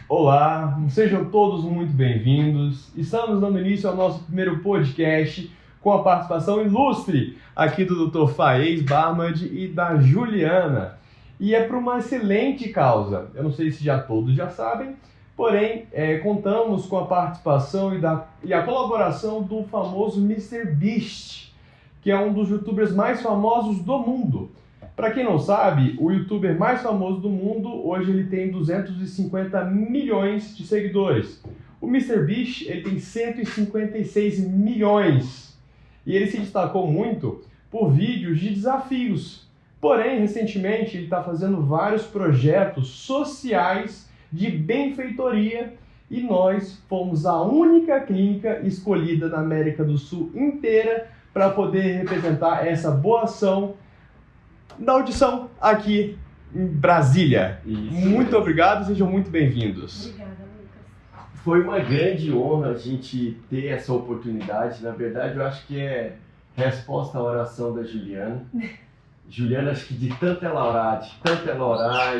Olá, sejam todos muito bem-vindos. Estamos dando início ao nosso primeiro podcast com a participação ilustre aqui do Dr. Faiz Barmad e da Juliana. E é por uma excelente causa. Eu não sei se já todos já sabem, porém, contamos com a participação e a colaboração do famoso MrBeast, que é um dos youtubers mais famosos do mundo. Para quem não sabe, o youtuber mais famoso do mundo, hoje ele tem 250 milhões de seguidores. O MrBeast, ele tem 156 milhões. E ele se destacou muito por vídeos de desafios. Porém, recentemente, ele está fazendo vários projetos sociais de benfeitoria e nós fomos a única clínica escolhida na América do Sul inteira para poder representar essa boa ação da audição aqui em Brasília. Isso. Muito obrigado, sejam muito bem-vindos. Obrigada, Lucas. Foi uma grande honra a gente ter essa oportunidade. Na verdade, eu acho que é resposta à oração da Juliana. Juliana, acho que de tanto ela orar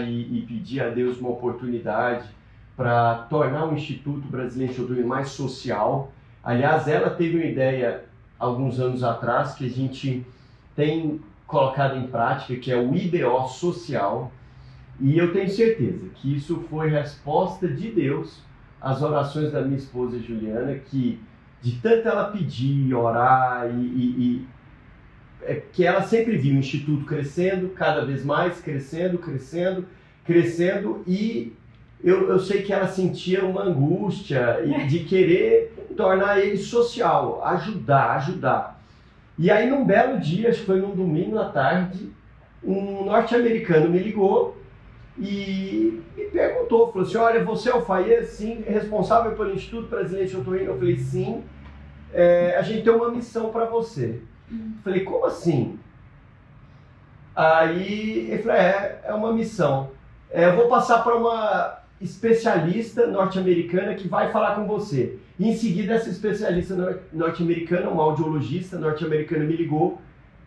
e pedir a Deus uma oportunidade para tornar o Instituto Brasileiro de Odontologia mais social. Aliás, ela teve uma ideia alguns anos atrás que a gente tem colocado em prática, que é o IDO social, e eu tenho certeza que isso foi resposta de Deus às orações da minha esposa Juliana, que de tanto ela pedir, orar que ela sempre viu o Instituto crescendo, cada vez mais crescendo, e eu sei que ela sentia uma angústia de querer tornar ele social, ajudar. E aí, num belo dia, acho que foi num domingo à tarde, um norte-americano me ligou e me perguntou, falou assim, olha, você é o Faiz, sim, responsável pelo Instituto Brasileiro de Odontologia? Eu falei, sim, a gente tem uma missão para você. Falei, como assim? Aí ele falou, é uma missão. Eu vou passar para uma especialista norte-americana que vai falar com você. E em seguida, essa especialista norte-americana, uma audiologista norte-americana, me ligou,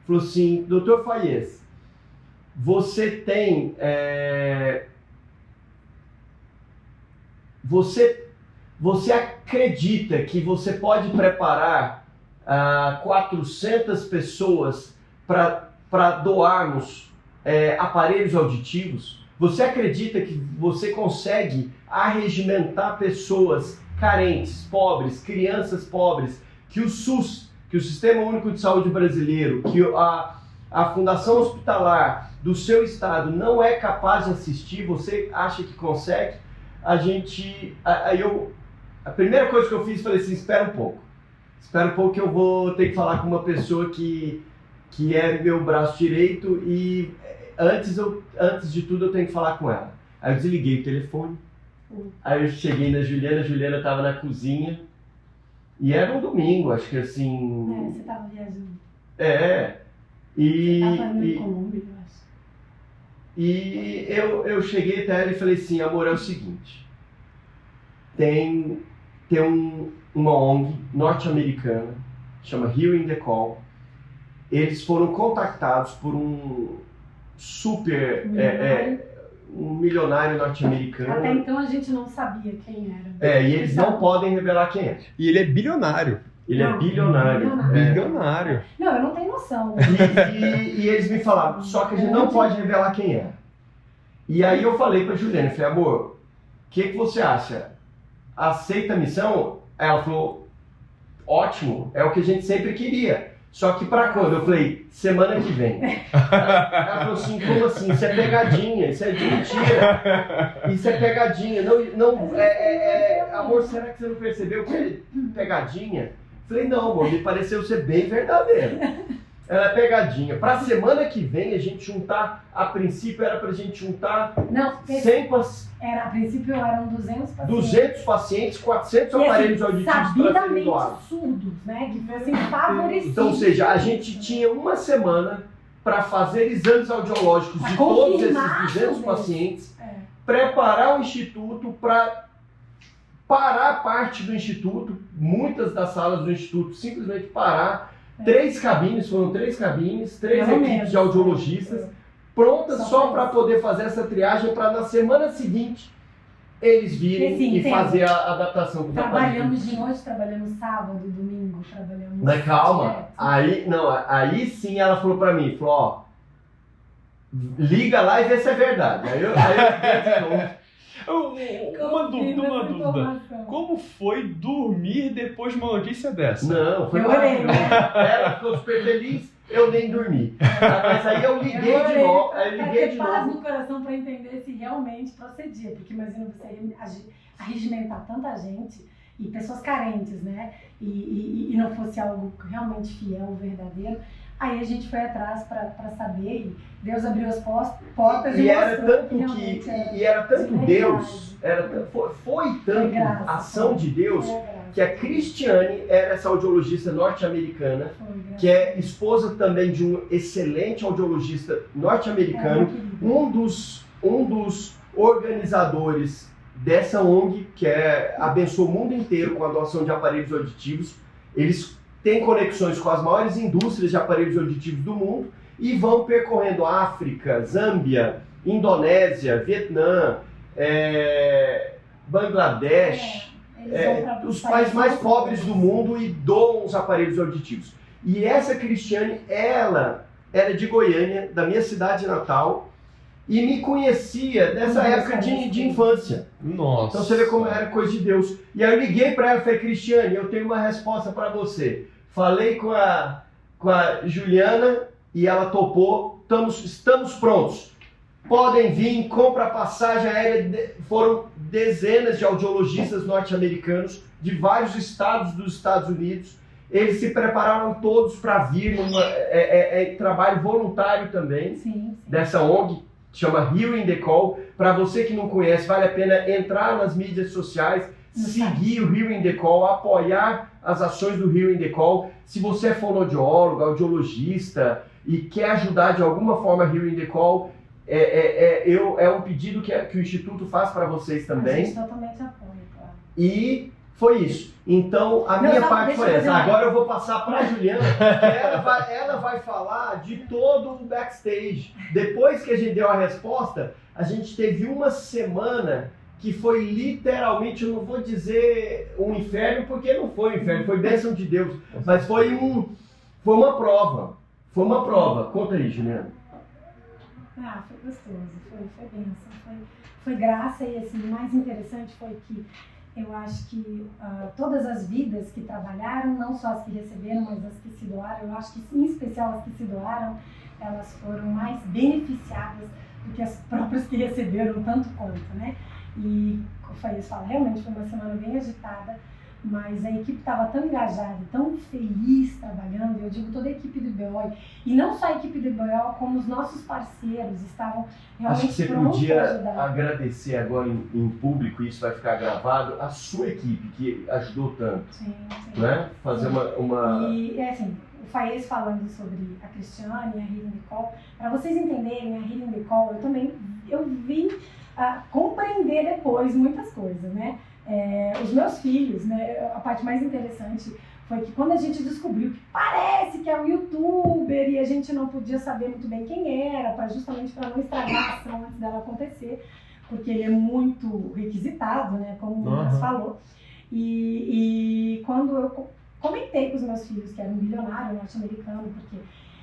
falou assim, Dr. Faiz, você tem... Você acredita que você pode preparar 400 pessoas para doarmos aparelhos auditivos? Você acredita que você consegue arregimentar pessoas carentes, pobres, crianças pobres, que o SUS, que o Sistema Único de Saúde Brasileiro, que a Fundação Hospitalar do seu estado não é capaz de assistir? Você acha que consegue? A primeira coisa que eu fiz, falei assim, espera um pouco que eu vou ter que falar com uma pessoa que é meu braço direito e antes de tudo eu tenho que falar com ela. Aí eu desliguei o telefone, aí eu cheguei na Juliana, a Juliana estava na cozinha e era um domingo, acho que assim... Você estava viajando. Você estava em Colômbia, eu acho. E eu cheguei até ela e falei assim, amor, é o seguinte, tem uma ONG norte-americana, chama Hearing the Call. Eles foram contactados por um um milionário norte-americano. Até então a gente não sabia quem era. E eles não podem revelar quem é. E ele é bilionário. É bilionário. Bilionário. Não, eu não tenho noção. E eles me falaram, só que a gente não pode revelar quem é. E aí eu falei pra Juliana, falei, amor, o que você acha? Aceita a missão? Ela falou, ótimo, é o que a gente sempre queria. Só que pra quando? Eu falei, semana que vem. Ela falou assim, como assim? Isso é pegadinha, isso é de mentira. Isso é pegadinha. Amor, será que você não percebeu que é pegadinha? Eu falei, não, amor, me pareceu ser bem verdadeiro. Ela é pegadinha. Pra semana que vem a gente juntar, a princípio era pra gente juntar... Não, 100 a princípio eram 200 pacientes. 200 pacientes, 400 aparelhos auditivos para serem sabidamente doados. surdos, né? Que fossem favorecidos. Então, ou seja, a gente tinha uma semana para fazer exames audiológicos Pra de todos esses confirmar 200 tudo pacientes, preparar o instituto para parar parte do instituto, muitas das salas do instituto simplesmente parar. 3 cabines, foram 3 cabines, 3 equipes de audiologistas prontas só para poder fazer essa triagem para na semana seguinte eles virem Sim, e fazer a adaptação dos aparelhos. Trabalhamos de noite, trabalhamos sábado, domingo, trabalhamos... Mas calma, direto. aí sim ela falou pra mim, falou, ó, liga lá e vê se é verdade. Aí eu liguei de novo. Uma dúvida. Como foi dormir depois de uma notícia dessa? Não, foi Eu orei. maravilhoso. Ela ficou super feliz, eu nem dormi. Mas aí eu liguei de novo. Aí eu liguei de paz novo. no coração para entender se realmente procedia, porque imagina você arregimentar tanta gente e pessoas carentes, né? E não fosse algo realmente fiel, verdadeiro. Aí a gente foi atrás para saber e Deus abriu as portas E era mostrou tanto realmente e era tanto verdade. Deus, foi tanto graça, ação de Deus, Foi graça. que a Cristiane era essa audiologista norte-americana, Foi graça. que é esposa também de um excelente audiologista norte-americano, um dos organizadores dessa ONG, que abençoa o mundo inteiro com a doação de aparelhos auditivos. Eles têm conexões com as maiores indústrias de aparelhos auditivos do mundo e vão percorrendo África, Zâmbia, Indonésia, Vietnã, Bangladesh, os países mais pobres do mundo e doam os aparelhos auditivos. E essa Cristiane, ela era de Goiânia, da minha cidade natal, e me conhecia nessa época de infância. Nossa. Então você vê como era coisa de Deus. E aí eu liguei para ela e falei, Cristiane, eu tenho uma resposta para você. Falei com a Juliana e ela topou, estamos prontos. Podem vir, compra a passagem aérea. Foram dezenas de audiologistas norte-americanos de vários estados dos Estados Unidos. Eles se prepararam todos para vir, trabalho voluntário também, Sim. dessa ONG, que chama Hearing the Call. Para você que não conhece, vale a pena entrar nas mídias sociais, seguir o Hearing the Call, apoiar as ações do Hearing the Call. Se você é fonoaudiólogo, audiologista e quer ajudar de alguma forma a Hearing the Call, é um pedido que o Instituto faz para vocês também. A gente totalmente apoia, claro. E foi isso. Então, a minha parte foi essa. Agora eu vou passar para a Juliana, que ela vai falar de todo o backstage. Depois que a gente deu a resposta, a gente teve uma semana que foi literalmente, eu não vou dizer um inferno, porque não foi um inferno, foi bênção de Deus. Mas foi uma prova. Foi uma prova. Conta aí, Juliana. Foi gostoso, foi bênção, foi graça. E assim, o mais interessante foi que eu acho que todas as vidas que trabalharam, não só as que receberam, mas as que se doaram, eu acho que em especial as que se doaram, elas foram mais beneficiadas do que as próprias que receberam tanto quanto, né? E o Faísca fala, realmente foi uma semana bem agitada, mas a equipe estava tão engajada, tão feliz trabalhando, eu digo toda a equipe do IBO, e não só a equipe do IBO, como os nossos parceiros estavam realmente Acho que você prontos para podia ajudar. Agradecer agora em público, e isso vai ficar gravado, a sua equipe que ajudou tanto, Sim. né? Fazer uma... E assim, o Faísca falando sobre a Cristiane e a Hearing the Call, para vocês entenderem, a Hearing the Call, eu vim compreender depois muitas coisas, né? Os meus filhos, né? A parte mais interessante foi que quando a gente descobriu que parece que é um youtuber e a gente não podia saber muito bem quem era, justamente para não estragar a ação antes dela acontecer, porque ele é muito requisitado, né? Como o Lucas falou. E quando eu comentei com os meus filhos que era um bilionário norte-americano, porque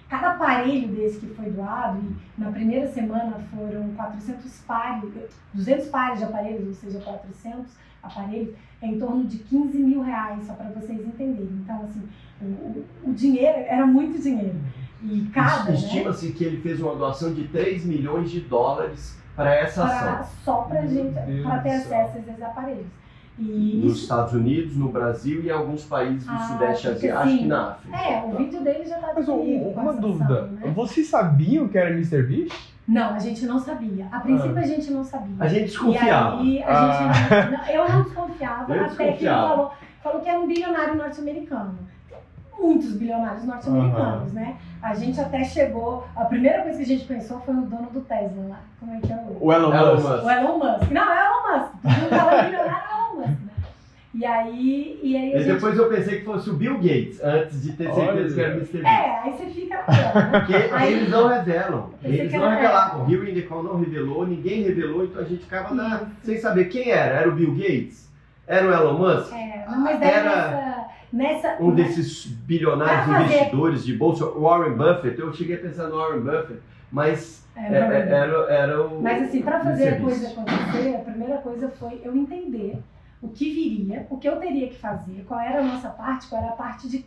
cada aparelho desse que foi doado, e na primeira semana foram 200 pares de aparelhos, ou seja, 400 aparelhos, é em torno de R$15 mil, só para vocês entenderem. Então, assim, o dinheiro era muito dinheiro. E cada, estima-se que ele fez uma doação de $3 milhões para essa ação. Só para gente, para ter acesso a esses aparelhos. Nos Estados Unidos, no Brasil e em alguns países do Sudeste Asiático, acho que na África. O vídeo dele já está Mas disponível. uma dúvida, ação, né? vocês sabiam que era MrBeast? Não, a gente não sabia. A princípio a gente não sabia. A gente desconfiava. E aí eu não desconfiava. Eu até que ele falou que era um bilionário norte-americano. Tem muitos bilionários norte-americanos, né? A gente até chegou... A primeira coisa que a gente pensou foi o dono do Tesla lá. Como é que é o Elon Musk? O Elon Musk. Não, é o Elon Musk. Todo mundo fala bilionário, é o Elon Musk, né? E aí a E gente... depois eu pensei que fosse o Bill Gates, antes de ter certeza que era o Mr. Beast. Aí você fica naquela, né? Porque Aí- eles não revelam. Pensei Eles que não era- revelavam. Hearing the Call não revelou, ninguém revelou, então a gente ficava Isso. sem saber quem era. Era o Bill Gates? Era o Elon Musk? Mas daí Era nessa... um desses bilionários Pra fazer- investidores de bolsa, o Warren Buffett. Eu cheguei a pensar no Warren Buffett, mas era o. Mas assim, para o fazer a Mr. coisa Beast. acontecer, a primeira coisa foi eu entender o que viria, o que eu teria que fazer, qual era a nossa parte, qual era a parte de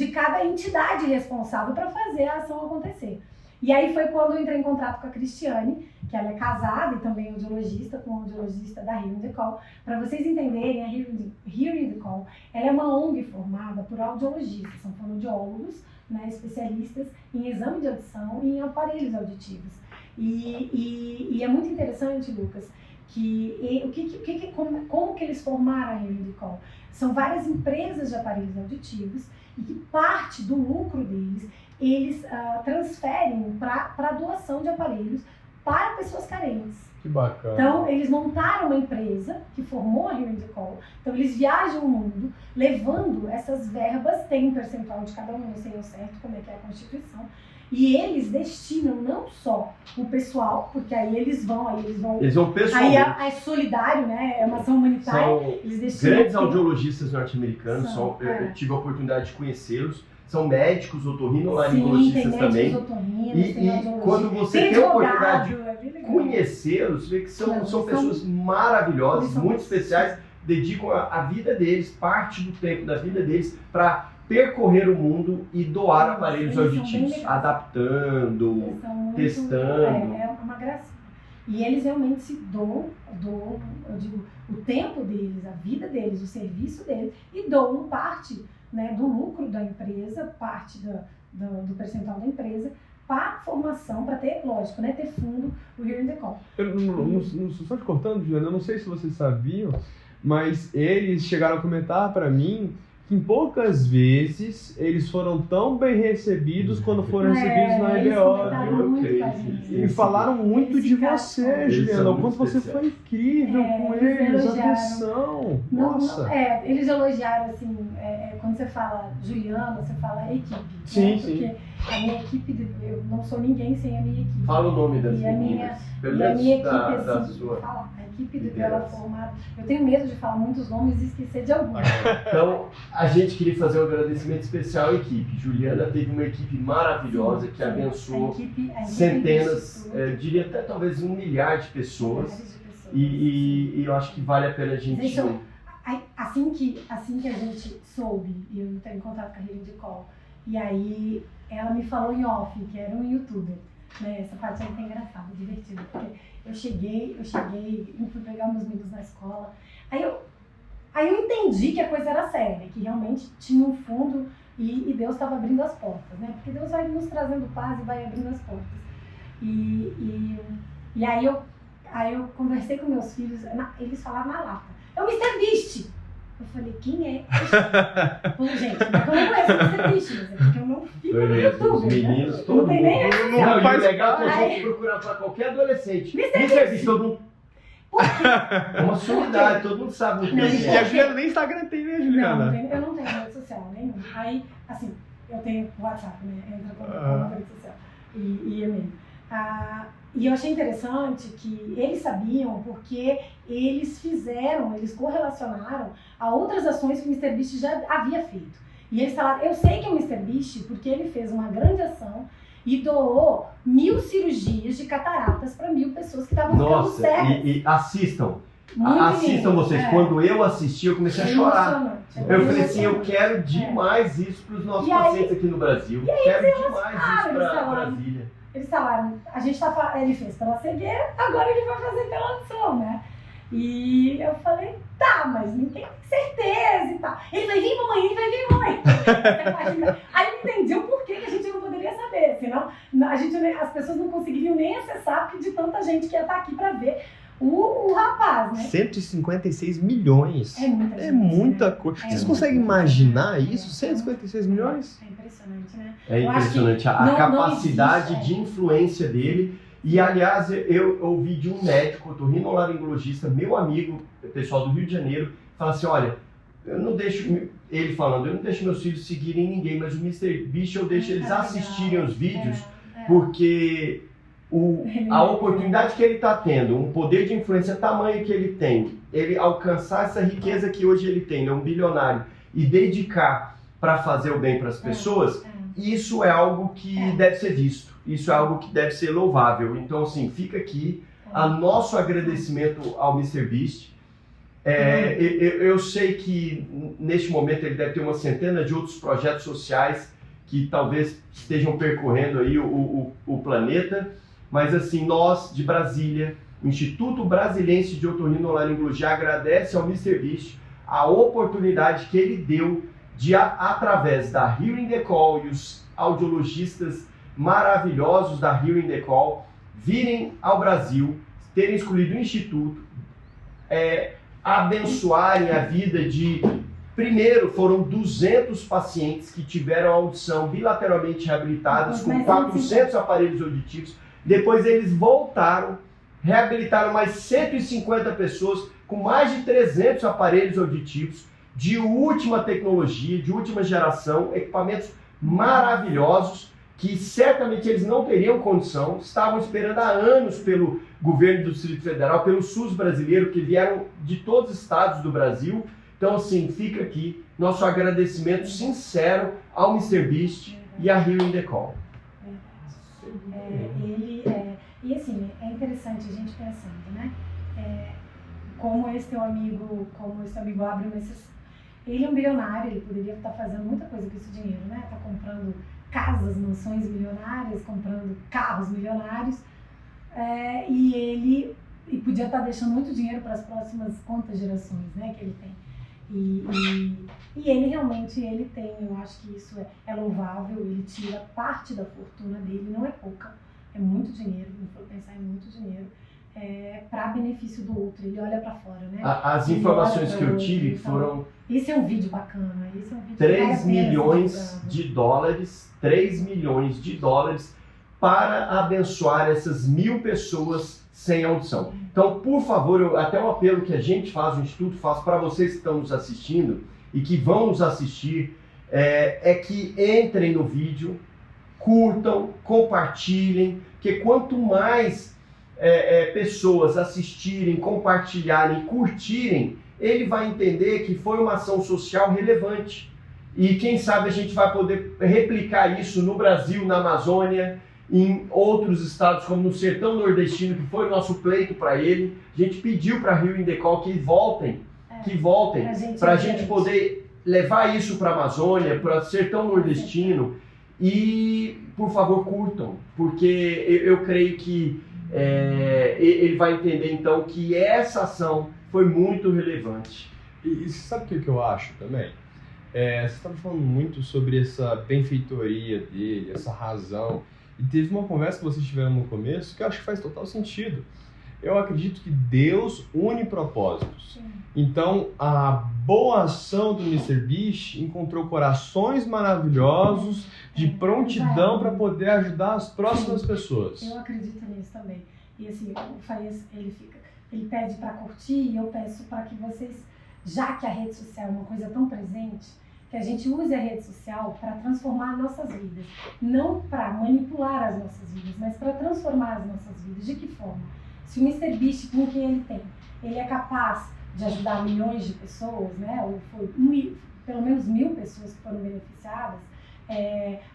cada entidade responsável para fazer a ação acontecer. E aí foi quando eu entrei em contato com a Cristiane, que ela é casada e também audiologista, com o audiologista da Hearing the Call. Para vocês entenderem, a Hearing the Call, ela é uma ONG formada por audiologistas, são fonoaudiólogos, né, especialistas em exame de audição e em aparelhos auditivos. E é muito interessante, Lucas, como que eles formaram a Hearing the Call? São várias empresas de aparelhos auditivos e que parte do lucro deles eles transferem para doação de aparelhos para pessoas carentes. Que bacana. Então, eles montaram uma empresa que formou a Hearing the Call. Então, eles viajam o mundo levando essas verbas, tem um percentual de cada um, não sei ao certo como é que é a Constituição, e eles destinam não só o pessoal, porque aí eles vão Eles vão aí pessoalmente. é solidário, né? É uma ação humanitária. São Eles destinam grandes audiologistas norte-americanos, São, eu tive a oportunidade de conhecê-los. São médicos, Sim, tem otorrinolaringologistas médicos também. otorrinos, tem E audiologia. quando você Tem tem a oportunidade de advogado, é bem legal. conhecê-los, vê que são pessoas maravilhosas, eles são muito especiais, dedicam a vida deles, parte do tempo da vida deles, para percorrer o mundo e doar aparelhos Eles são bem auditivos, legais. adaptando, Eles são muito- testando. É uma gracinha. E eles realmente se doam, eu digo, o tempo deles, a vida deles, o serviço deles, e doam parte, né, do lucro da empresa, parte do percentual da empresa, para a formação, para ter, lógico, né, ter fundo, o Hearing the Call. Só te cortando, Juliana, eu não sei se vocês sabiam, mas eles chegaram a comentar para mim que em poucas vezes eles foram tão bem recebidos quando foram recebidos na eles EBO. comentaram viu? muito creio com a que gente. E falaram muito Eles de ficaram- você, Eles Juliana, são o quanto muito você foi incrível com eles eles, elogiaram. atenção. Não, Nossa. eles elogiaram, assim, quando você fala Juliana, você fala equipe. Sim, né? sim. Porque a minha equipe, eu não sou ninguém sem a minha equipe. Fala o nome das E a minha- meninas, pelo E a minha menos equipe, da assim, sua. fala, a equipe dela liderança. formada. Eu tenho medo de falar muitos nomes e esquecer de alguns. Então, a gente queria fazer um agradecimento especial à equipe. Juliana teve uma equipe maravilhosa que abençoou A equipe centenas, do diria até talvez 1 milhar de pessoas. Instituto, milhares de pessoas. E eu acho que vale a pena a gente. Gente, assim que a gente soube, e eu entrei em contato com a Hearing the Call, e aí ela me falou em off, que era um youtuber. Né? Essa parte aí tá engraçada, divertida, porque eu cheguei, eu fui pegar meus amigos na escola, aí eu entendi que a coisa era séria, que realmente tinha um fundo e Deus estava abrindo as portas, né? Porque Deus vai nos trazendo paz e vai abrindo as portas. E aí eu conversei com meus filhos, eles falaram na lata, é o Mr. Beast! Eu falei, quem é? Pô, gente, mas eu não conheço o Mr. Beast, mas é porque eu não fico no YouTube. Os meninos, né? todo Não tem nem mundo. rede Não, social. e o faz legal é que eu parte. vou procurar para qualquer adolescente. Mr. Mr. Beast, todo mundo. Por quê? É uma sumidade, todo mundo sabe o que Não, é. E a Juliana nem Instagram tem, né, Juliana? eu não tenho rede social nenhuma. Aí, assim, eu tenho WhatsApp, né? Entra como rede social. E e-mail. E eu achei interessante que eles sabiam porque eles correlacionaram a outras ações que o Mr. Beast já havia feito. E eles falaram, eu sei que é o Mr. Beast porque ele fez uma grande ação e doou 1000 cirurgias de cataratas para 1000 pessoas que estavam ficando Nossa, cegas. e assistam. Muito Assistam lindo. vocês. É. Quando eu assisti, eu comecei a É chorar. emocionante, é Eu falei assim, eu emocionante. quero demais isso para os nossos E aí- pacientes aqui no Brasil. Quero demais isso eles para falaram. Brasília. Eles falaram, ele fez pela cegueira, agora ele vai fazer pela audição, né? E eu falei, tá, mas não tem certeza e tal. Ele vai vir, mãe. Você imagina? Aí eu entendi o porquê que a gente não poderia saber, senão as pessoas não conseguiriam nem acessar, porque de tanta gente que ia estar aqui pra ver o rapaz, né? 156 milhões. É muita gente. É muita né? coisa. É Vocês muita conseguem coisa. imaginar É. isso? 156 milhões? É impressionante, né? É Eu acho impressionante que a não capacidade existe, de influência dele. E, aliás, eu ouvi de um médico, otorrinolaringologista, meu amigo, pessoal do Rio de Janeiro, fala assim, olha, eu não deixo, ele falando, eu não deixo meus filhos seguirem ninguém, mas o MrBeast eu deixo eles assistirem os vídeos, porque a oportunidade que ele está tendo, um poder de influência tamanho que ele tem, ele alcançar essa riqueza que hoje ele tem, um bilionário, e dedicar para fazer o bem para as pessoas, isso é algo que deve ser visto, isso é algo que deve ser louvável. Então, assim, fica aqui o nosso agradecimento ao MrBeast. Eu sei que neste momento ele deve ter uma centena de outros projetos sociais que talvez estejam percorrendo aí o planeta, mas assim, nós de Brasília, o Instituto Brasiliense de Otorrinolaringologia agradece ao MrBeast a oportunidade que ele deu de, através da Hearing the Call e os audiologistas maravilhosos da Hearing the Call, virem ao Brasil, terem escolhido o Instituto, abençoarem a vida de... Primeiro, foram 200 pacientes que tiveram audição bilateralmente reabilitadas com 400 aparelhos auditivos. Depois eles voltaram, reabilitaram mais 150 pessoas com mais de 300 aparelhos auditivos de última tecnologia, de última geração, equipamentos maravilhosos que certamente eles não teriam condição, estavam esperando há anos pelo governo do Distrito Federal, pelo SUS brasileiro, que vieram de todos os estados do Brasil. Então, assim, fica aqui nosso agradecimento sincero ao MrBeast e à Hearing the Call. E assim, é interessante a gente pensando, né? Como esse teu amigo abre uma exceção. Ele é um bilionário, ele poderia estar fazendo muita coisa com esse dinheiro, né? Tá comprando casas, mansões milionárias, comprando carros milionários, e podia estar deixando muito dinheiro para as próximas quantas gerações, né, que ele tem. E ele realmente, eu acho que isso é louvável, ele tira parte da fortuna dele, não é pouca, é muito dinheiro, não for pensar, é muito dinheiro, para benefício do outro, ele olha para fora, né? As informações que eu tive foram... Esse é um vídeo bacana, 3 milhões de dólares, 3 milhões de dólares para abençoar essas 1.000 pessoas sem audição. Então, por favor, até um apelo que a gente faz, o Instituto faz para vocês que estão nos assistindo e que vão nos assistir, é que entrem no vídeo, curtam, compartilhem, porque quanto mais pessoas assistirem, compartilharem, curtirem, ele vai entender que foi uma ação social relevante. E quem sabe a gente vai poder replicar isso no Brasil, na Amazônia, em outros estados, como no Sertão Nordestino, que foi o nosso pleito para ele. A gente pediu para Hearing the Call que voltem, para a gente poder levar isso para a Amazônia, para o Sertão Nordestino. E, por favor, curtam, porque eu creio que ele vai entender, então, que essa ação foi muito relevante. E você sabe o que eu acho também? Você estava falando muito sobre essa benfeitoria dele, essa razão. E teve uma conversa que vocês tiveram no começo que eu acho que faz total sentido. Eu acredito que Deus une propósitos. Sim. Então, a boa ação do MrBeast encontrou corações maravilhosos de prontidão para poder ajudar as próximas pessoas. Eu acredito nisso também. E assim, o Faias, ele pede para curtir e eu peço para que vocês, já que a rede social é uma coisa tão presente, que a gente use a rede social para transformar as nossas vidas. Não para manipular as nossas vidas, mas para transformar as nossas vidas. De que forma? Se o MrBeast, com quem ele tem, ele é capaz de ajudar milhões de pessoas, né? Ou foi pelo menos 1.000 pessoas que foram beneficiadas,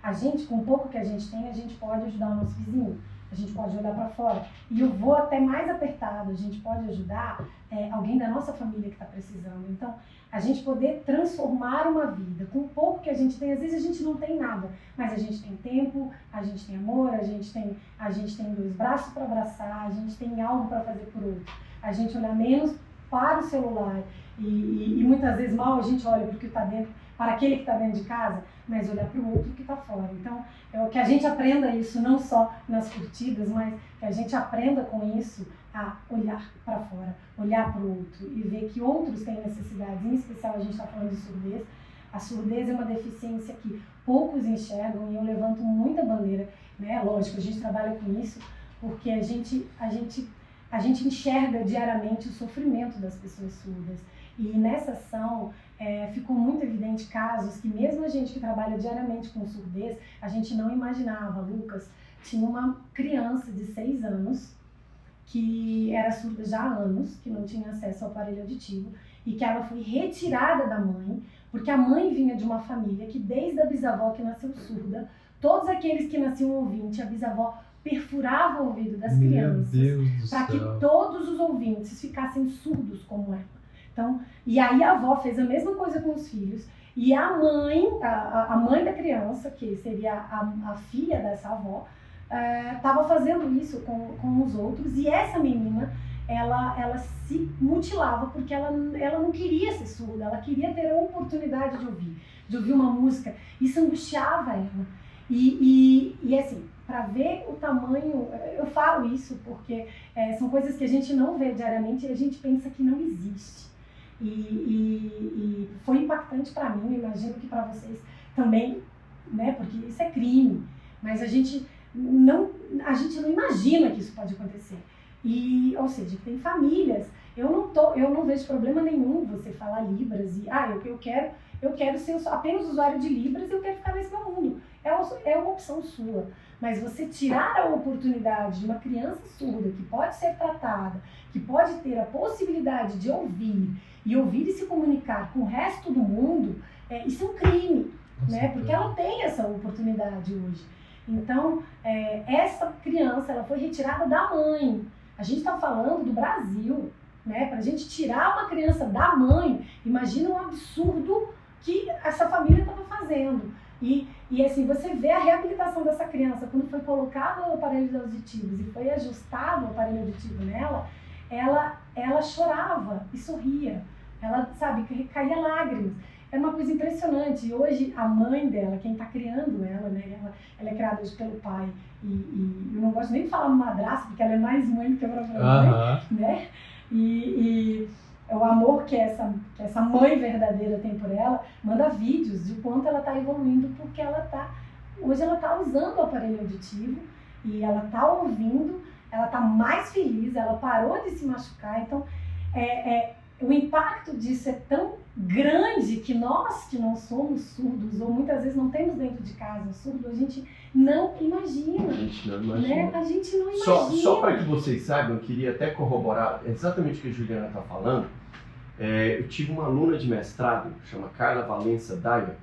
a gente, com o pouco que a gente tem, a gente pode ajudar o nosso vizinho. A gente pode olhar para fora. E eu vou até mais apertado, a gente pode ajudar alguém da nossa família que está precisando. Então, a gente poder transformar uma vida com o pouco que a gente tem. Às vezes a gente não tem nada, mas a gente tem tempo, a gente tem amor, a gente tem 2 braços para abraçar, a gente tem algo para fazer por outro. A gente olhar menos para o celular e muitas vezes mal a gente olha para o que está dentro, para aquele que está dentro de casa, mas olhar para o outro que está fora. Então, que a gente aprenda isso não só nas curtidas, mas que a gente aprenda com isso a olhar para fora, olhar para o outro e ver que outros têm necessidades. Em especial, a gente está falando de surdez. A surdez é uma deficiência que poucos enxergam e eu levanto muita bandeira, né? Lógico, a gente trabalha com isso porque a gente a gente enxerga diariamente o sofrimento das pessoas surdas. E nessa ação ficou muito evidente casos que mesmo a gente que trabalha diariamente com surdez, a gente não imaginava. Lucas tinha uma criança de 6 anos que era surda já há anos, que não tinha acesso ao aparelho auditivo e que ela foi retirada da mãe, porque a mãe vinha de uma família que desde a bisavó que nasceu surda, todos aqueles que nasciam ouvinte, a bisavó perfurava o ouvido das crianças para que todos os ouvintes ficassem surdos como ela. Então, e aí a avó fez a mesma coisa com os filhos e a mãe da criança, que seria a filha dessa avó, estava fazendo isso com os outros, e essa menina ela se mutilava porque ela não queria ser surda, ela queria ter a oportunidade de ouvir uma música. Isso angustiava ela. E assim, para ver o tamanho, eu falo isso porque são coisas que a gente não vê diariamente e a gente pensa que não existe. E foi impactante para mim, eu imagino que para vocês também, né? Porque isso é crime, mas a gente não imagina que isso pode acontecer. Ou seja, tem famílias, eu não vejo problema nenhum você falar Libras e eu quero ser apenas usuário de Libras e eu quero ficar nesse meu mundo. É uma opção sua. Mas você tirar a oportunidade de uma criança surda que pode ser tratada, que pode ter a possibilidade de ouvir e se comunicar com o resto do mundo, isso é um crime, né? Porque ela tem essa oportunidade hoje. Então, essa criança ela foi retirada da mãe. A gente está falando do Brasil, né? Para a gente tirar uma criança da mãe, imagina um absurdo que essa família estava fazendo. E assim, você vê a reabilitação dessa criança, quando foi colocado o aparelho auditivos e foi ajustado o aparelho auditivo nela, ela chorava e sorria. Ela, sabe, caía lágrimas. É uma coisa impressionante. E hoje a mãe dela, quem está criando ela, né? Ela é criada hoje pelo pai. E eu não gosto nem de falar madrasta, porque ela é mais mãe do que a própria mãe, né? E o amor que essa mãe verdadeira tem por ela, manda vídeos de quanto ela está evoluindo, porque hoje ela está usando o aparelho auditivo e ela está ouvindo, ela está mais feliz, ela parou de se machucar. Então, o impacto disso é tão grande que nós que não somos surdos, ou muitas vezes não temos dentro de casa um surdo, a gente não imagina. A gente não imagina. Né? A gente não imagina. Só para que vocês saibam, eu queria até corroborar exatamente o que a Juliana está falando. Eu tive uma aluna de mestrado, chama Carla Valença Dyer,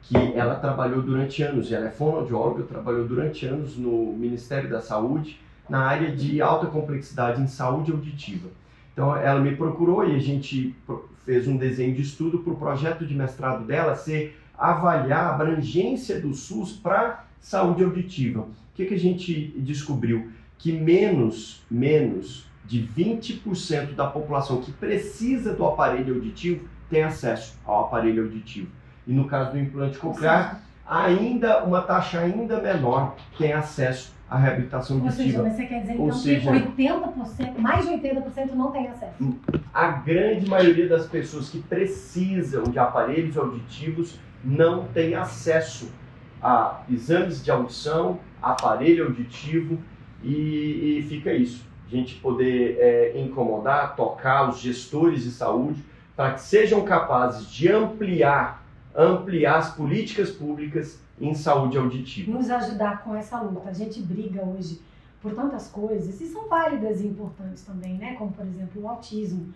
que ela trabalhou durante anos, ela é fonoaudióloga, trabalhou durante anos no Ministério da Saúde, na área de alta complexidade em saúde auditiva. Então ela me procurou e a gente fez um desenho de estudo para o projeto de mestrado dela ser avaliar a abrangência do SUS para saúde auditiva. O que a gente descobriu? Que menos de 20% da população que precisa do aparelho auditivo tem acesso ao aparelho auditivo. E no caso do implante coclear, ainda uma taxa ainda menor tem acesso à reabilitação auditiva. Mas você quer dizer então que 80%, mais de 80% não tem acesso? A grande maioria das pessoas que precisam de aparelhos auditivos não tem acesso a exames de audição, aparelho auditivo e fica isso. A gente poder incomodar, tocar os gestores de saúde para que sejam capazes de ampliar as políticas públicas em saúde auditiva. Nos ajudar com essa luta. A gente briga hoje por tantas coisas e são válidas e importantes também, né? Como, por exemplo, o autismo.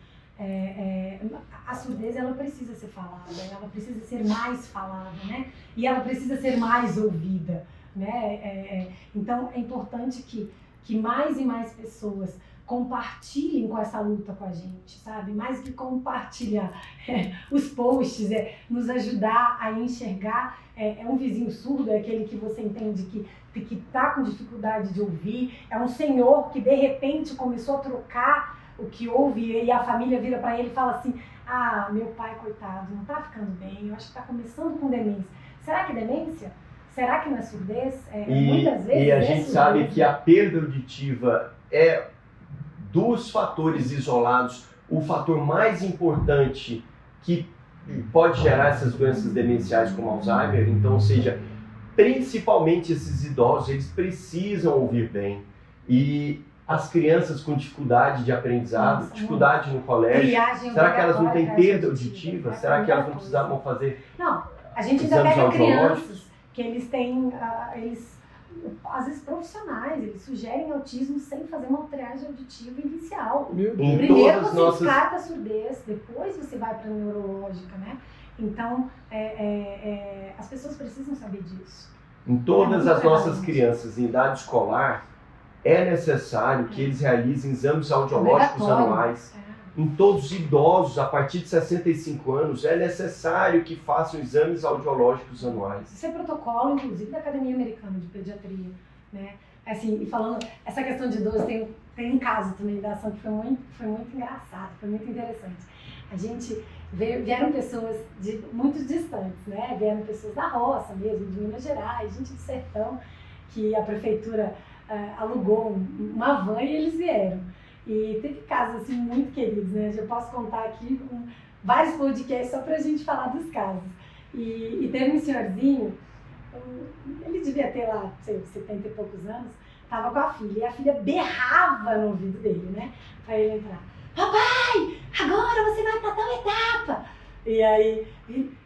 A surdez, ela precisa ser falada, ela precisa ser mais falada, né? E ela precisa ser mais ouvida, né? Então, é importante que mais e mais pessoas compartilhem com essa luta com a gente, sabe? Mais que compartilhar os posts, nos ajudar a enxergar. Um vizinho surdo, é aquele que você entende que está com dificuldade de ouvir, é um senhor que de repente começou a trocar o que ouve e a família vira para ele e fala assim: ah, meu pai, coitado, não está ficando bem, eu acho que está começando com demência. Será que demência? Será que não é surdez? Muitas vezes e a gente sabe que a perda auditiva é, dos fatores isolados, o fator mais importante que pode gerar essas doenças demenciais como Alzheimer. Então, ou seja, principalmente esses idosos, eles precisam ouvir bem. E as crianças com dificuldade de aprendizado, Nossa, dificuldade no colégio? Triagem Será que elas não têm obrigatória, perda triagem auditiva? auditiva, Será que elas não coisa. precisavam fazer? Não, a gente ainda Exames pega audiológicos? crianças que eles têm, às vezes profissionais, eles sugerem autismo sem fazer uma triagem auditiva inicial. Meu Deus. Em Primeiro todas você nossas- descarta a surdez, depois você vai para a neurológica, né? Então, as pessoas precisam saber disso. Em todas É as muito nossas legal. crianças em idade escolar, é necessário que eles realizem exames audiológicos Obrigatório. anuais. Em todos os idosos, a partir de 65 anos, é necessário que façam exames audiológicos anuais. Isso é protocolo, inclusive, da Academia Americana de Pediatria, né? Assim, e falando, essa questão de idoso, tem um caso também da ação que foi muito engraçado, foi muito interessante. A gente vieram pessoas muito distantes, né? Vieram pessoas da roça mesmo, de Minas Gerais, gente do sertão, que a prefeitura alugou uma van e eles vieram. E teve casos assim muito queridos, né? Eu posso contar aqui com vários podcasts só pra gente falar dos casos. E teve um senhorzinho, ele devia ter lá, sei, 70 e poucos anos, tava com a filha, e a filha berrava no ouvido dele, né? Pra ele entrar. Papai, agora você vai pra tal etapa! E aí,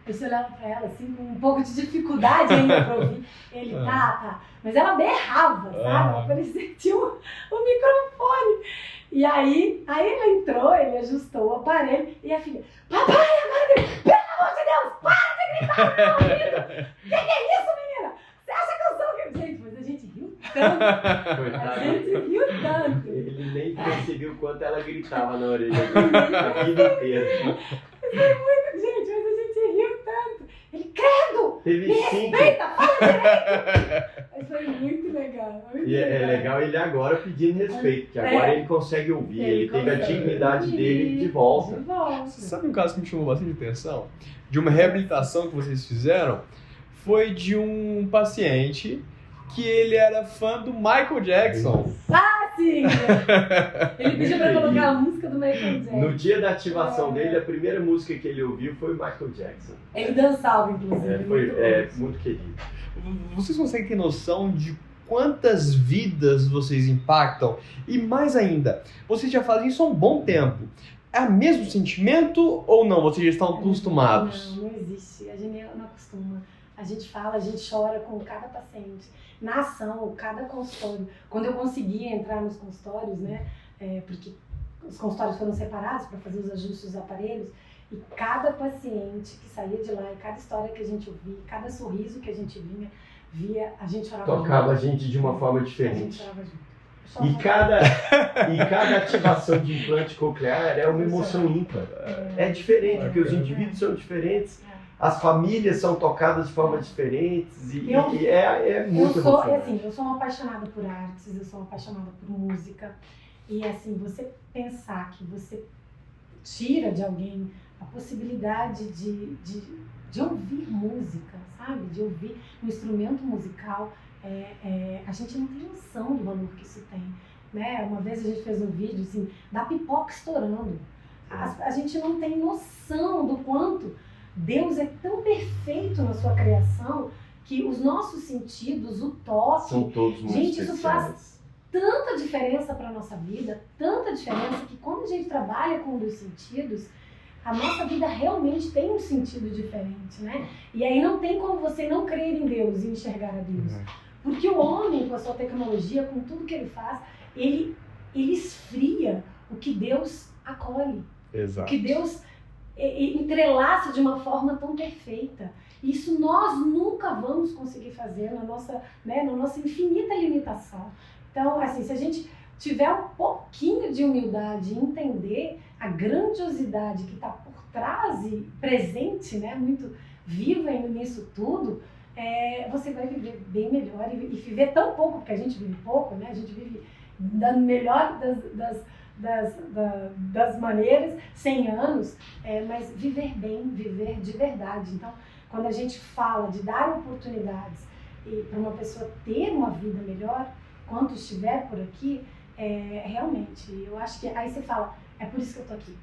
você olhava pra ela assim, com um pouco de dificuldade ainda pra ouvir. Ele, tá. Mas ela berrava, sabe? Parecia que tinha um microfone. E aí ele entrou, ele ajustou o aparelho, e a filha, papai, agora, pelo amor de Deus, para de gritar no meu ouvido! Que é isso, menina? Você acha que eu sou... Gente, mas a gente riu tanto. A Coitado. gente riu tanto. Ele nem percebeu o quanto ela gritava na orelha dele a vida inteira. Gente, mas a gente riu tanto. Ele, credo! Teve Me 5. respeita, fala direito! Mas foi muito legal. E é legal ele agora pedindo respeito, porque agora ele consegue ouvir, ele teve a consegue dignidade ouvir. dele de volta. De volta. Você sabe um caso que me chamou bastante atenção? De uma reabilitação que vocês fizeram? Foi de um paciente que ele era fã do Michael Jackson. Ah, sim! Ele pediu pra colocar a música do Michael Jackson. No dia da ativação dele, a primeira música que ele ouviu foi Michael Jackson. Ele dançava, inclusive. Muito querido. Vocês conseguem ter noção de quantas vidas vocês impactam? E mais ainda, vocês já fazem isso há um bom tempo. É o mesmo sentimento ou não? Vocês já estão acostumados? Não existe. A gente não acostuma. A gente fala, a gente chora com cada paciente. Na ação, cada consultório. Quando eu conseguia entrar nos consultórios, né? Porque os consultórios foram separados para fazer os ajustes dos aparelhos. E cada paciente que saía de lá, e cada história que a gente ouvia, cada sorriso que a gente via, a gente chorava junto. Tocava a gente de uma forma A gente diferente. chorava junto. E cada ativação de implante coclear é uma emoção ímpar. É diferente, porque os indivíduos são diferentes, as famílias são tocadas de formas diferentes e é muito emocionante. Eu sou uma apaixonada por artes, eu sou uma apaixonada por música. E assim, você pensar que você tira de alguém a possibilidade de ouvir música, sabe? De ouvir um instrumento musical, a gente não tem noção do valor que isso tem, né? Uma vez a gente fez um vídeo assim, da pipoca estourando. A gente não tem noção do quanto Deus é tão perfeito na sua criação que os nossos sentidos, o toque, são todos muito gente, isso especiais. faz tanta diferença para a nossa vida, tanta diferença que quando a gente trabalha com um dos sentidos, a nossa vida realmente tem um sentido diferente, né? E aí não tem como você não crer em Deus e enxergar a Deus. Porque o homem, com a sua tecnologia, com tudo que ele faz, ele esfria o que Deus acolhe. Exato. O que Deus entrelaça de uma forma tão perfeita. Isso nós nunca vamos conseguir fazer na nossa infinita limitação. Então, assim, se a gente tiver um pouquinho de humildade e entender a grandiosidade que está por trás e presente, né, muito viva nisso tudo, você vai viver bem melhor e viver tão pouco, porque a gente vive pouco, né? A gente vive da melhor das maneiras, 100 anos, mas viver bem, viver de verdade. Então, quando a gente fala de dar oportunidades para uma pessoa ter uma vida melhor, quando estiver por aqui, realmente, eu acho que aí você fala, é por isso que eu tô aqui.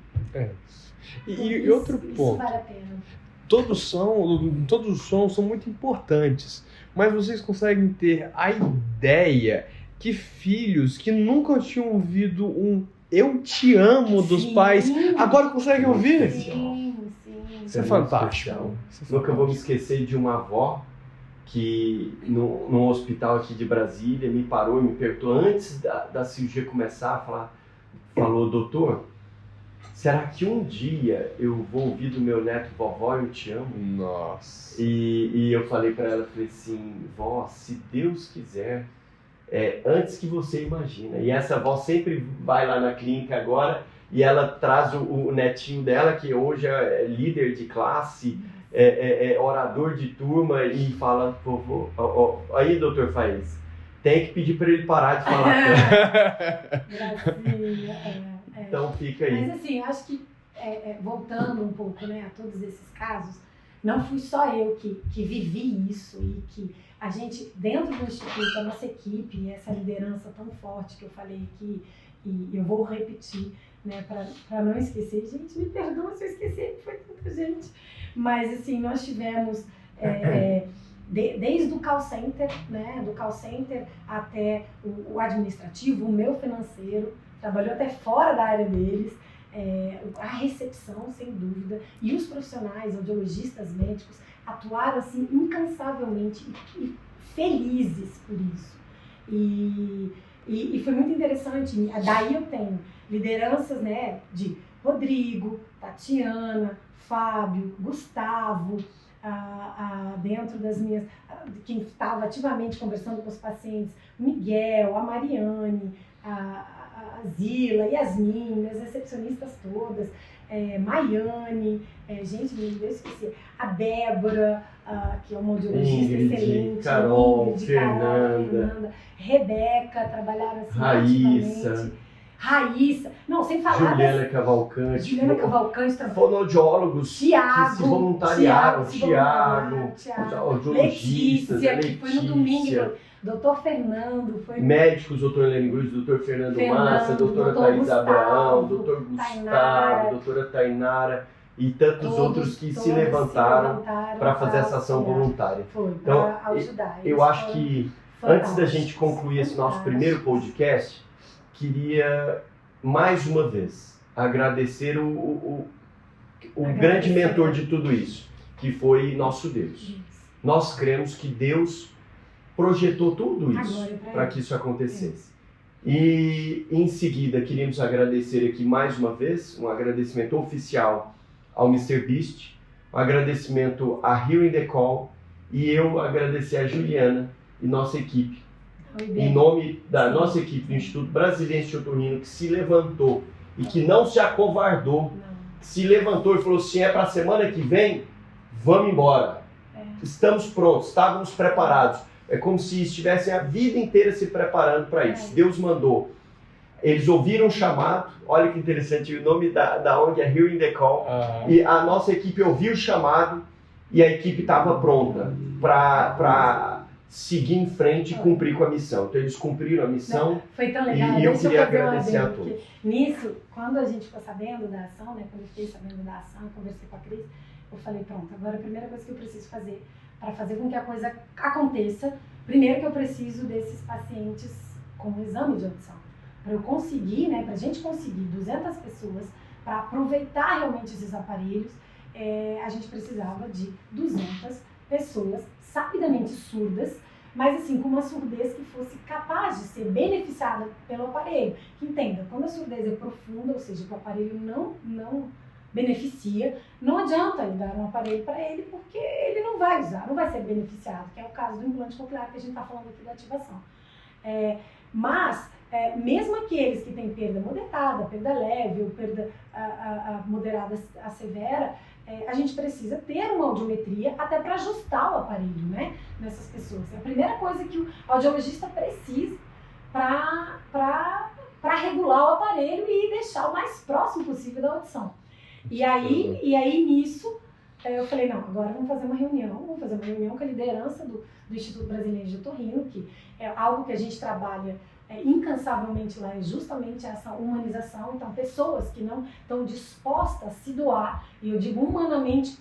E outro ponto. Isso vale a pena. Todos os sons são muito importantes, mas vocês conseguem ter a ideia que filhos que nunca tinham ouvido um "eu te amo" dos pais, agora conseguem ouvir. Sim. Isso é fantástico. Nunca vou me esquecer de uma avó que num hospital aqui de Brasília me parou e me perguntou antes da cirurgia começar, falou: doutor, será que um dia eu vou ouvir do meu neto: vovó, eu te amo? Nossa. E eu falei para ela, falei assim: vó, se Deus quiser, antes que você imagina. E essa avó sempre vai lá na clínica agora e ela traz o netinho dela, que hoje é líder de classe, orador de turma, e fala: vovô, aí, doutor Faez, tem que pedir para ele parar de falar. Gracinha, Então fica aí. Mas assim, eu acho que, voltando um pouco, né, a todos esses casos, não fui só eu que vivi isso, e que a gente, dentro do Instituto, a nossa equipe, essa liderança tão forte que eu falei aqui, e eu vou repetir, né, para não esquecer. Gente, me perdoa se eu esquecer, que foi tanta gente. Mas assim, nós tivemos, desde o call center, né, do call center até o administrativo, o meu financeiro, trabalhou até fora da área deles, a recepção, sem dúvida, e os profissionais, audiologistas, médicos, atuaram assim incansavelmente e felizes por isso. E foi muito interessante. Daí eu tenho lideranças, né, de Rodrigo, Tatiana, Fábio, Gustavo, dentro das minhas, quem estava ativamente conversando com os pacientes, Miguel, a Mariane, a Zila, Yasmin, as recepcionistas todas, Maiane, gente, eu esqueci, a Débora, que é uma audiologista excelente, Carol, Ingrid, Fernanda, Rebeca, trabalharam assim Raíssa, não, sem falar Juliana Cavalcante, fonoaudiólogos que se voluntariaram, Tiago, audiologistas, Letícia, que foi no domingo, doutor Fernando, foi médicos, doutor Helene Cruz, doutor Fernando Massa, doutora Thaís Abraão, doutor Gustavo, doutora Tainara e tantos outros que se levantaram para fazer essa ação voluntária. Então, eu acho que antes da gente concluir esse nosso primeiro podcast, queria mais uma vez agradecer o grande mentor de tudo isso, que foi nosso Deus. Nós cremos que Deus projetou tudo isso para que isso acontecesse. E em seguida queríamos agradecer aqui mais uma vez, um agradecimento oficial ao Mr. Beast, um agradecimento a Hearing the Call, e eu agradecer a Juliana e nossa equipe. Em nome da nossa equipe do Instituto Brasiliense de Otorrino, que se levantou e que não se acovardou, que se levantou e falou assim: é para a semana que vem, vamos embora. Estamos prontos, estávamos preparados. É como se estivessem a vida inteira se preparando para isso. Deus mandou. Eles ouviram o chamado, olha que interessante, o nome da ONG é Hearing the Call, e a nossa equipe ouviu o chamado e a equipe estava pronta para seguir em frente e cumprir com a missão. Então eles cumpriram a missão. Foi tão legal. E eu queria agradecer a todos. Nisso, quando a gente ficou sabendo da ação, né, quando eu fiquei sabendo da ação, conversei com a Cris, eu falei: pronto, agora a primeira coisa que eu preciso fazer para fazer com que a coisa aconteça, primeiro que eu preciso desses pacientes com exame de audição. Para eu conseguir, né, para a gente conseguir 200 pessoas, para aproveitar realmente esses aparelhos, a gente precisava de 200 pessoas sabidamente surdas, mas assim, com uma surdez que fosse capaz de ser beneficiada pelo aparelho. Que entenda, quando a surdez é profunda, ou seja, que o aparelho não beneficia, não adianta eu dar um aparelho para ele, porque ele não vai usar, não vai ser beneficiado, que é o caso do implante coclear que a gente está falando aqui da ativação. Mas, mesmo aqueles que têm perda moderada, perda leve ou perda moderada a severa, a gente precisa ter uma audiometria até para ajustar o aparelho, né, nessas pessoas. É a primeira coisa que o audiologista precisa para regular o aparelho e deixar o mais próximo possível da audição. E aí nisso, eu falei: não, agora vamos fazer uma reunião com a liderança do Instituto Brasileiro de Otorrino, que é algo que a gente trabalha incansavelmente lá, é justamente essa humanização. Então, pessoas que não estão dispostas a se doar, e eu digo humanamente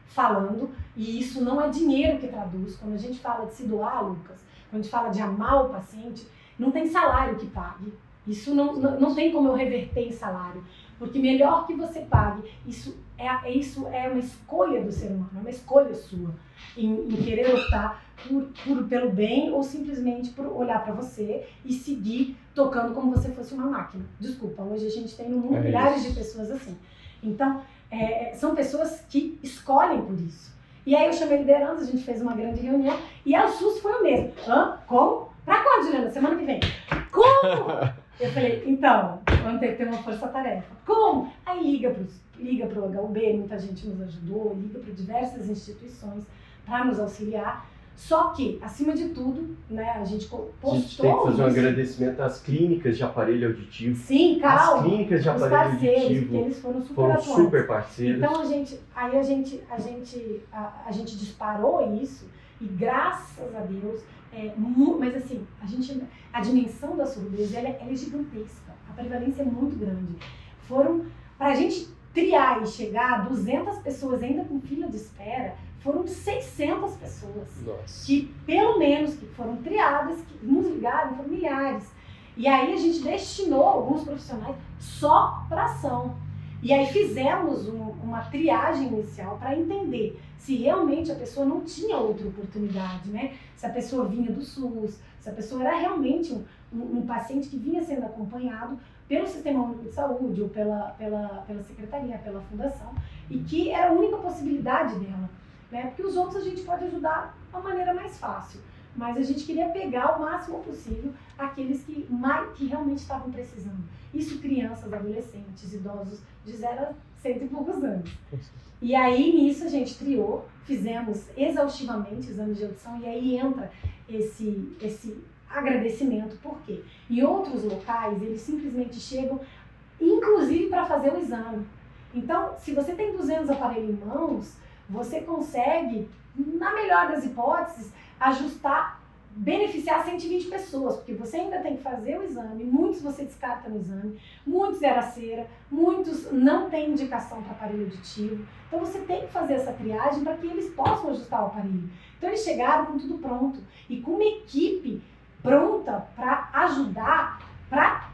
falando, e isso não é dinheiro que traduz. Quando a gente fala de se doar, Lucas, quando a gente fala de amar o paciente, não tem salário que pague. Isso não tem como eu reverter em salário. Porque melhor que você pague, isso é uma escolha do ser humano, é uma escolha sua em querer optar pelo bem ou simplesmente por olhar para você e seguir tocando como você fosse uma máquina. Desculpa, hoje a gente tem no mundo milhares de pessoas assim. Então, são pessoas que escolhem por isso. E aí eu chamei a liderança, a gente fez uma grande reunião e o susto foi o mesmo. Como? Pra quando, Juliana? Semana que vem. Como? Eu falei, então, vamos ter que ter uma força-tarefa. Como? Aí liga pro HUB, muita gente nos ajudou, liga para diversas instituições para nos auxiliar. Só que, acima de tudo, né, a gente postou... A gente tem que fazer um agradecimento às clínicas de aparelho auditivo. Sim, calma. As clínicas de aparelho auditivo porque eles foram super parceiros. Então, a gente disparou isso e, graças a Deus, mas assim, a dimensão da surdez ela é gigantesca. A prevalência é muito grande. Para a gente triar e chegar a 200 pessoas ainda com fila de espera, foram 600 pessoas. Nossa. Que, pelo menos, que foram triadas, que nos ligaram, foram milhares. E aí a gente destinou alguns profissionais só para ação. E aí fizemos uma triagem inicial para entender se realmente a pessoa não tinha outra oportunidade, né? Se a pessoa vinha do SUS, se a pessoa era realmente um paciente que vinha sendo acompanhado pelo Sistema Único de Saúde ou pela Secretaria, pela Fundação, e que era a única possibilidade dela, né? Porque os outros a gente pode ajudar de uma maneira mais fácil, mas a gente queria pegar o máximo possível aqueles que realmente estavam precisando. Isso crianças, adolescentes, idosos de 0 a 100 e poucos anos. E aí nisso a gente triou, fizemos exaustivamente exames de audição e aí entra esse agradecimento. Por quê? Em outros locais eles simplesmente chegam, inclusive para fazer o exame. Então, se você tem 200 aparelhos em mãos, você consegue, na melhor das hipóteses, ajustar, beneficiar 120 pessoas, porque você ainda tem que fazer o exame, muitos você descarta no exame, muitos era cera, muitos não têm indicação para aparelho auditivo, então você tem que fazer essa triagem para que eles possam ajustar o aparelho. Então eles chegaram com tudo pronto e com uma equipe pronta para ajudar, para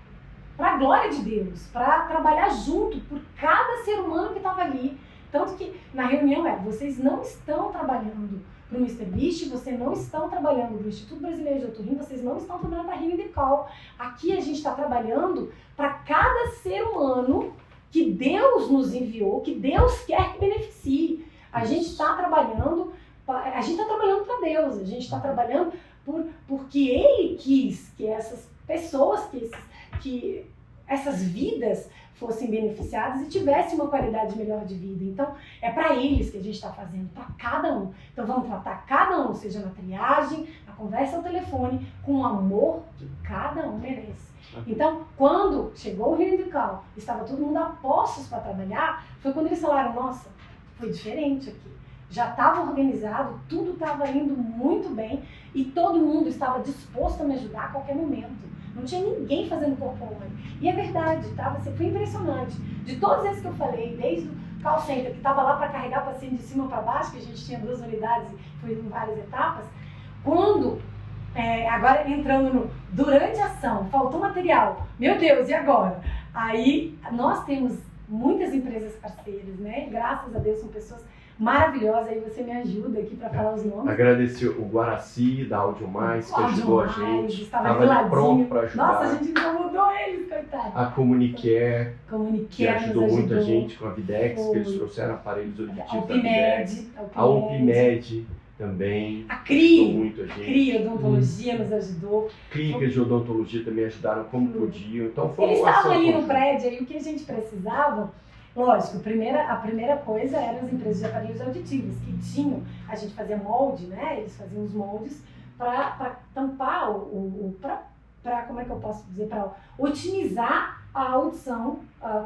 a glória de Deus, para trabalhar junto por cada ser humano que estava ali. Tanto que na reunião vocês não estão trabalhando para o Mr. Beast, vocês não estão trabalhando para o Instituto Brasileiro de Otorrino, vocês não estão trabalhando para a Hearing the Call. Aqui a gente está trabalhando para cada ser humano que Deus nos enviou, que Deus quer que beneficie. A gente está trabalhando para Deus, a gente está trabalhando porque Ele quis que essas pessoas, que essas vidas fossem beneficiadas e tivessem uma qualidade melhor de vida. Então, é para eles que a gente está fazendo, para cada um. Então, vamos tratar cada um, seja na triagem, na conversa ao telefone, com o amor que cada um merece. Então, quando chegou o Hearing the Call, estava todo mundo a postos para trabalhar, foi quando eles falaram, nossa, foi diferente aqui. Já estava organizado, tudo estava indo muito bem e todo mundo estava disposto a me ajudar a qualquer momento. Não tinha ninguém fazendo corpo online. E é verdade, foi impressionante. De todos esses que eu falei, desde o call center, que estava lá para carregar paciente de cima para baixo, que a gente tinha 2 unidades e foi em várias etapas, quando, agora entrando durante a ação, faltou material, meu Deus, e agora? Aí nós temos muitas empresas parceiras, né? Graças a Deus são pessoas maravilhosa, aí você me ajuda aqui para falar os nomes. Agradecer o Guaraci, da Audio Mais, que ajudou a gente. Estava pronto para ajudar. Nossa, a gente não mudou eles, coitado. A Comunicare que ajudou muita gente com a Videx, que eles trouxeram aparelhos auditivos da Videx. A UPMED também. A CRI, ajudou muito a gente. CRI Odontologia nos ajudou. Clínicas de odontologia também ajudaram como podiam. Então, foi eles estavam ali no prédio, aí o que a gente precisava... Lógico, a primeira coisa eram as empresas de aparelhos auditivos, que tinham, a gente fazia molde, né? Eles faziam os moldes para tampar, para como é que eu posso dizer, para otimizar a audição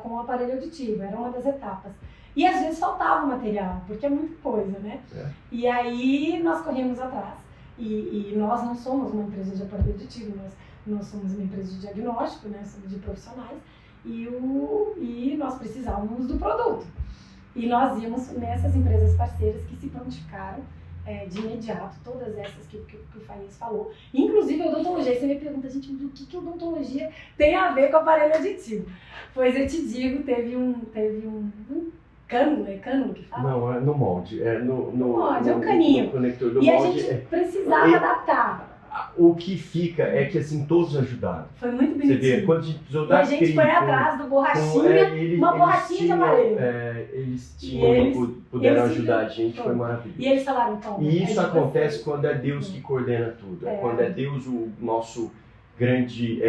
com o aparelho auditivo, era uma das etapas. E às vezes faltava material, porque é muita coisa, né? E aí nós corríamos atrás. E nós não somos uma empresa de aparelho auditivo, nós somos uma empresa de diagnóstico, né? Somos de profissionais. E nós precisávamos do produto. E nós íamos nessas empresas parceiras que se prontificaram de imediato, todas essas que o Faísca falou. Inclusive a odontologia. Você me pergunta, gente, do que a odontologia tem a ver com o aparelho aditivo? Pois eu te digo, teve um cânula, é cânula que fala? Não, é no molde. É no molde, é um caninho. No conector do e molde. A gente precisava adaptar. O que fica é que assim, todos ajudaram. Foi muito Você bonitinho. vê, quando a gente precisou E dar a gente foi atrás do borrachinha, uma borrachinha de aparelho. Eles puderam eles ajudar a gente, foi maravilhoso. E eles falaram, então... E isso acontece quando é Deus que coordena tudo. Quando é Deus o nosso grande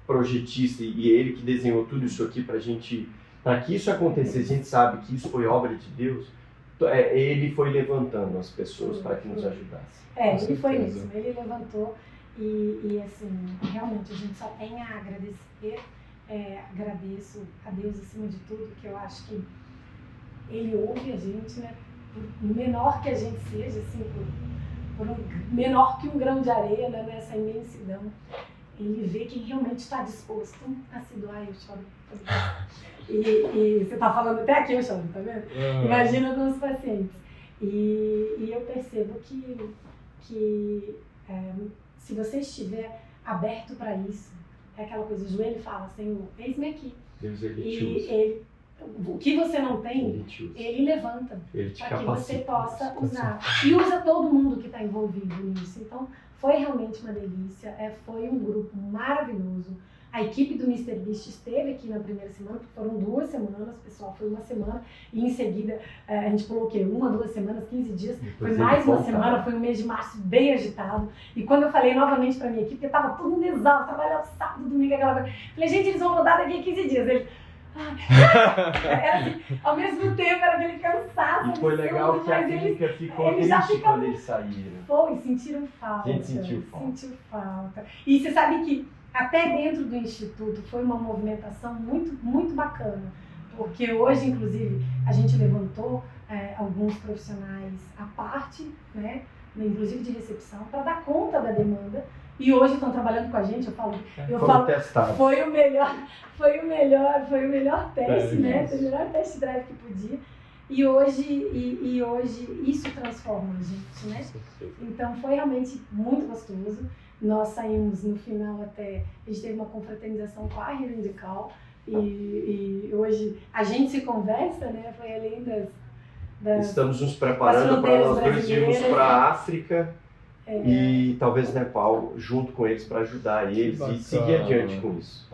projetista e Ele que desenhou tudo isso aqui pra gente... Para que isso acontecesse, a gente sabe que isso foi obra de Deus. Ele foi levantando as pessoas para que nos ajudassem. Ele foi mesmo. Ele levantou e assim, realmente a gente só tem a agradecer. Agradeço a Deus acima de tudo, que eu acho que Ele ouve a gente, né? Por menor que a gente seja, assim, menor que um grão de areia, né? Nessa imensidão. Ele vê quem realmente está disposto a se doar. Eu choro. E você está falando até aqui, eu choro, tá vendo? Imagina com os pacientes. E eu percebo que se você estiver aberto para isso, é aquela coisa, o joelho fala, Senhor, eis-me aqui. Deus, Ele te E usa. O que você não tem, Ele levanta para que você possa usar. E usa todo mundo que está envolvido nisso. Então, foi realmente uma delícia. Foi um grupo maravilhoso. A equipe do Mr. Beast esteve aqui na primeira semana, porque foram 2 semanas, pessoal, foi 1 semana. E em seguida, a gente pulou o quê? 1, 2 semanas, 15 dias. Foi mais uma semana, foi um mês de março bem agitado. E quando eu falei novamente para minha equipe, porque estava todo mundo exausto, trabalhando sábado, domingo, aquela coisa. Falei, gente, eles vão rodar daqui a 15 dias. Eles... Era assim, ao mesmo tempo era aquele cansaço. E foi legal que a clínica ficou triste quando eles saíram. Foi, sentiram falta. A gente sentiu falta. E você sabe que até dentro do Instituto foi uma movimentação muito, muito bacana. Porque hoje, inclusive, a gente levantou alguns profissionais à parte, né, inclusive de recepção, para dar conta da demanda. E hoje estão trabalhando com a gente, eu falo, foi o melhor teste, né? Foi o melhor test drive que podia. E hoje isso transforma a gente, né? Então foi realmente muito gostoso. Nós saímos no final até, a gente teve uma confraternização com a Healing the Call e hoje a gente se conversa, né? Foi além das Estamos nos preparando para nós 2 irmos para a África. E talvez Nepal, junto com eles, para ajudar eles e seguir adiante com isso.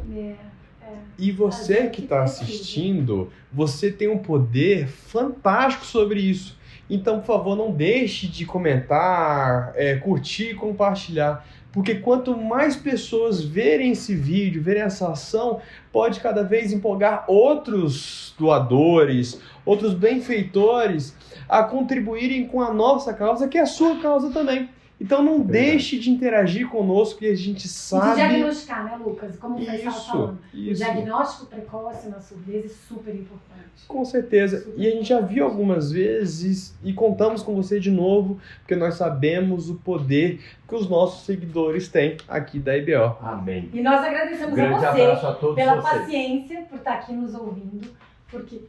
E você que está assistindo, você tem um poder fantástico sobre isso. Então, por favor, não deixe de comentar, curtir e compartilhar. Porque quanto mais pessoas verem esse vídeo, verem essa ação, pode cada vez empolgar outros doadores, outros benfeitores a contribuírem com a nossa causa, que é a sua causa também. Então não deixe de interagir conosco, que a gente sabe... E de diagnosticar, né, Lucas? Como você estava falando. O diagnóstico precoce, na surdez, é super importante. Com certeza. E a gente já viu algumas vezes e contamos com você de novo, porque nós sabemos o poder que os nossos seguidores têm aqui da IBO. Amém. E nós agradecemos a você abraço a todos pela vocês. paciência, por estar aqui nos ouvindo,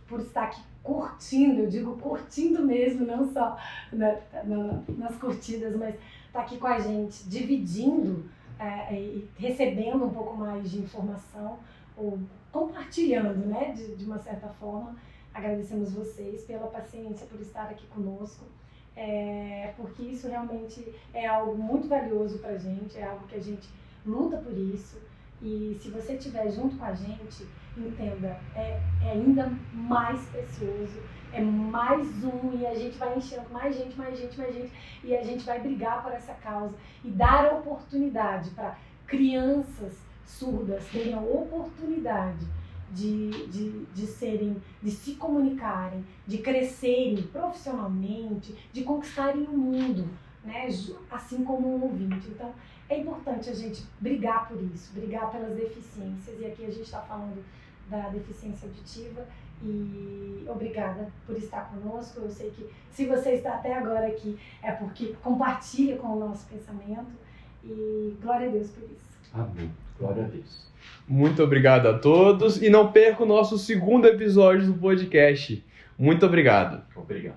por estar aqui curtindo, eu digo curtindo mesmo, não só nas curtidas, mas estar aqui com a gente, dividindo e recebendo um pouco mais de informação, ou compartilhando, né, de uma certa forma. Agradecemos vocês pela paciência, por estar aqui conosco, porque isso realmente é algo muito valioso pra gente, é algo que a gente luta por isso. E se você estiver junto com a gente, entenda, é ainda mais precioso, é mais um, e a gente vai enchendo mais gente, e a gente vai brigar por essa causa e dar a oportunidade para crianças surdas terem a oportunidade de se comunicarem, de crescerem profissionalmente, de conquistarem o mundo, né? Assim como um ouvinte. Então, é importante a gente brigar por isso, brigar pelas deficiências. E aqui a gente está falando da deficiência auditiva. E obrigada por estar conosco. Eu sei que se você está até agora aqui é porque compartilha com o nosso pensamento. E glória a Deus por isso. Amém. Glória a Deus. Muito obrigado a todos. E não perca o nosso 2º episódio do podcast. Muito obrigado. Obrigado.